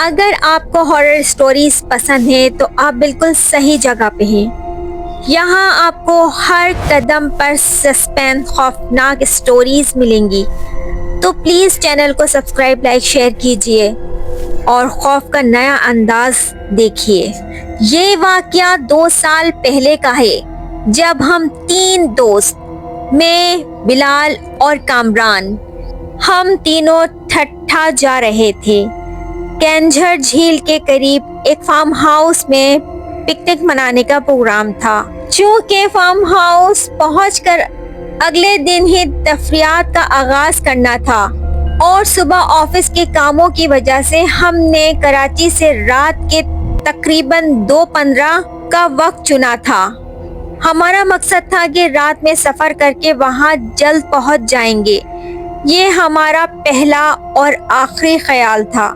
اگر آپ کو ہارر سٹوریز پسند ہیں تو آپ بالکل صحیح جگہ پہ ہیں۔ یہاں آپ کو ہر قدم پر سسپینس خوفناک سٹوریز ملیں گی، تو پلیز چینل کو سبسکرائب، لائک، شیئر کیجئے اور خوف کا نیا انداز دیکھیے۔ یہ واقعہ 2 سال پہلے کا ہے، جب ہم 3 دوست، میں، بلال اور کامران، ہم تینوں ٹھٹھا جا رہے تھے۔ کینجھر جھیل کے قریب ایک فارم ہاؤس میں پکنک منانے کا پروگرام تھا۔ چونکہ فارم ہاؤس پہنچ کر اگلے دن ہی تفریحات کا آغاز کرنا تھا اور صبح آفس کے کاموں کی وجہ سے ہم نے کراچی سے رات کے تقریباً 2:15 کا وقت چنا تھا۔ ہمارا مقصد تھا کہ رات میں سفر کر کے وہاں جلد پہنچ جائیں گے۔ یہ ہمارا پہلا اور آخری خیال تھا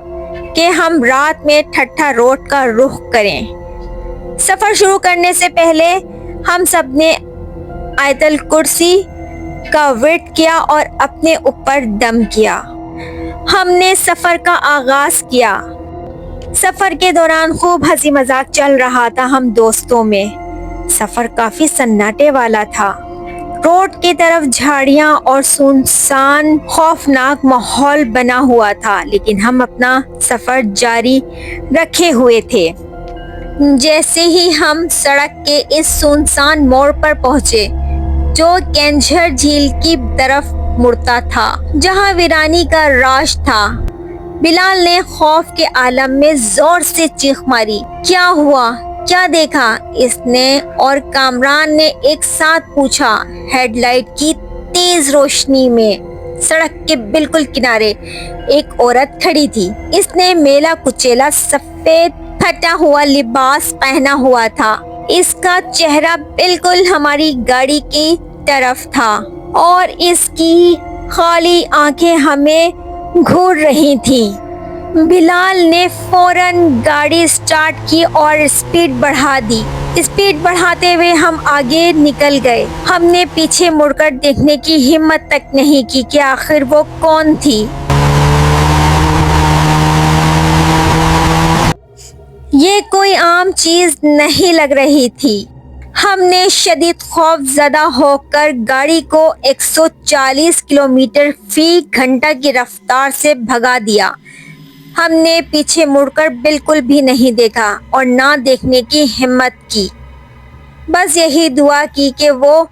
کہ ہم رات میں ٹھٹھا روڈ کا رخ کریں۔ سفر شروع کرنے سے پہلے ہم سب نے آیت الکرسی کا ورد کیا اور اپنے اوپر دم کیا۔ ہم نے سفر کا آغاز کیا۔ سفر کے دوران خوب ہنسی مذاق چل رہا تھا ہم دوستوں میں۔ سفر کافی سناٹے والا تھا۔ روڈ کی طرف جھاڑیاں اور سنسان خوفناک ماحول بنا ہوا تھا، لیکن ہم اپنا سفر جاری رکھے ہوئے تھے۔ جیسے ہی ہم سڑک کے اس سنسان موڑ پر پہنچے جو کینجھر جھیل کی طرف مڑتا تھا، جہاں ویرانی کا راج تھا، بلال نے خوف کے عالم میں زور سے چیخ ماری۔ کیا ہوا؟ کیا دیکھا اس نے؟ اور کامران نے ایک ساتھ پوچھا۔ ہیڈ لائٹ کی تیز روشنی میں سڑک کے بالکل کنارے ایک عورت کھڑی تھی۔ اس نے میلا کچیلا سفید پھٹا ہوا لباس پہنا ہوا تھا۔ اس کا چہرہ بالکل ہماری گاڑی کی طرف تھا اور اس کی خالی آنکھیں ہمیں گھور رہی تھیں۔ بلال نے فوراً گاڑی سٹارٹ کی اور اسپیڈ بڑھا دی۔ اسپیڈ بڑھاتے ہوئے ہم آگے نکل گئے۔ ہم نے پیچھے مڑ کر دیکھنے کی ہمت تک نہیں کی کہ آخر وہ کون تھی۔ یہ کوئی عام چیز نہیں لگ رہی تھی۔ ہم نے شدید خوف زدہ ہو کر گاڑی کو 140 کلومیٹر فی گھنٹہ کی رفتار سے بھگا دیا۔ ہم نے پیچھے مڑ کر بالکل بھی نہیں دیکھا اور نہ دیکھنے کی ہمت کی۔ بس یہی دعا کی کہ وہ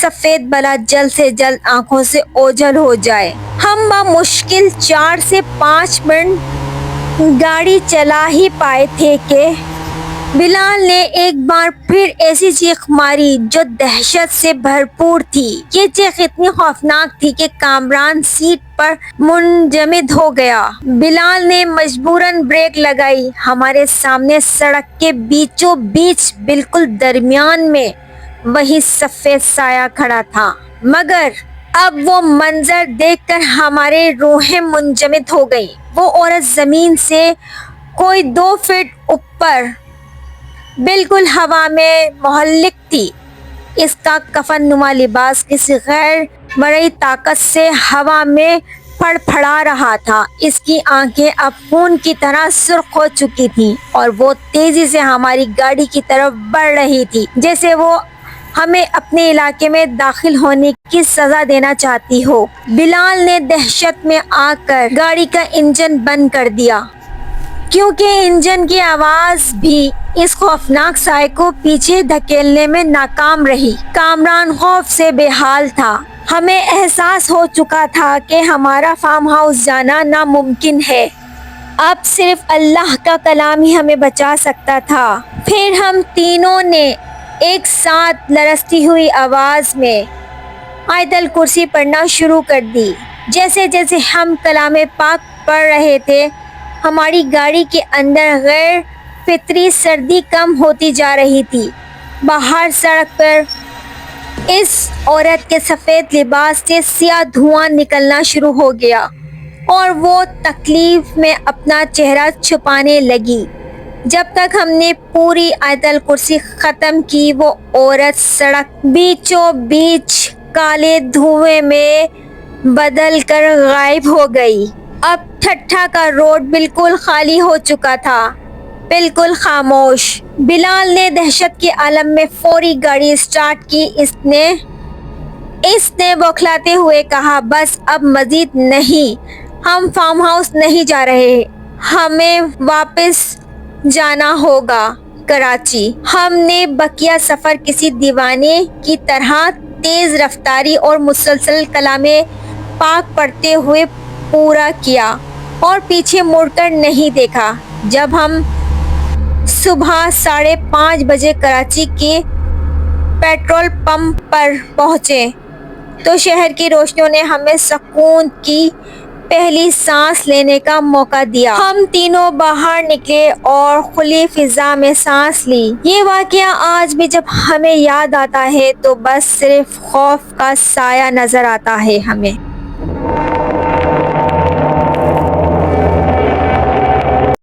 سفید بلا جلد سے جلد آنکھوں سے اوجھل ہو جائے۔ ہم بمشکل 4 سے 5 منٹ گاڑی چلا ہی پائے تھے کہ بلال نے ایک بار پھر ایسی چیخ ماری جو دہشت سے بھرپور تھی۔ یہ چیخ اتنی خوفناک تھی کہ کامران سیٹ پر منجمد ہو گیا۔ بلال نے مجبوراً بریک لگائی۔ ہمارے سامنے سڑک کے بیچوں بیچ بالکل درمیان میں وہی سفید سایہ کھڑا تھا، مگر اب وہ منظر دیکھ کر ہماری روحیں منجمد ہو گئیں۔ وہ عورت زمین سے کوئی 2 فٹ اوپر بالکل ہوا میں معلق تھی۔ اس کا کفن نما لباس کسی غیر مرئی طاقت سے ہوا میں پھڑپھڑا رہا تھا۔ اس کی آنکھیں اب خون کی طرح سرخ ہو چکی تھیں اور وہ تیزی سے ہماری گاڑی کی طرف بڑھ رہی تھی، جیسے وہ ہمیں اپنے علاقے میں داخل ہونے کی سزا دینا چاہتی ہو۔ بلال نے دہشت میں آ کر گاڑی کا انجن بند کر دیا، کیونکہ انجن کی آواز بھی اس خوفناک سائے کو پیچھے دھکیلنے میں ناکام رہی۔ کامران خوف سے بے حال تھا۔ ہمیں احساس ہو چکا تھا کہ ہمارا فارم ہاؤس جانا ناممکن ہے۔ اب صرف اللہ کا کلام ہی ہمیں بچا سکتا تھا۔ پھر ہم تینوں نے ایک ساتھ لرزتی ہوئی آواز میں آیت الکرسی پڑھنا شروع کر دی۔ جیسے جیسے ہم کلام پاک پڑھ رہے تھے، ہماری گاڑی کے اندر غیر فطری سردی کم ہوتی جا رہی تھی۔ باہر سڑک پر اس عورت کے سفید لباس سے سیاہ دھواں نکلنا شروع ہو گیا اور وہ تکلیف میں اپنا چہرہ چھپانے لگی۔ جب تک ہم نے پوری آیت الکرسی ختم کی، وہ عورت سڑک بیچوں بیچ کالے دھوئیں میں بدل کر غائب ہو گئی۔ اب ٹھٹھا کا روڈ بالکل خالی ہو چکا تھا، بالکل خاموش۔ بلال نے دہشت کے عالم میں فوری گاڑی سٹارٹ کی۔ اس نے بوکھلاتے ہوئے کہا، بس اب مزید نہیں، ہم فارم ہاؤس نہیں جا رہے، ہمیں واپس جانا ہوگا کراچی۔ ہم نے بقیہ سفر کسی دیوانے کی طرح تیز رفتاری اور مسلسل کلام پاک پڑھتے ہوئے پورا کیا اور پیچھے مڑ کر نہیں دیکھا۔ جب ہم صبح 5:30 بجے کراچی کے پیٹرول پمپ پر پہنچے تو شہر کی روشنیوں نے ہمیں سکون کی پہلی سانس لینے کا موقع دیا۔ ہم تینوں باہر نکلے اور کھلی فضا میں سانس لی۔ یہ واقعہ آج بھی جب ہمیں یاد آتا ہے تو بس صرف خوف کا سایہ نظر آتا ہے ہمیں۔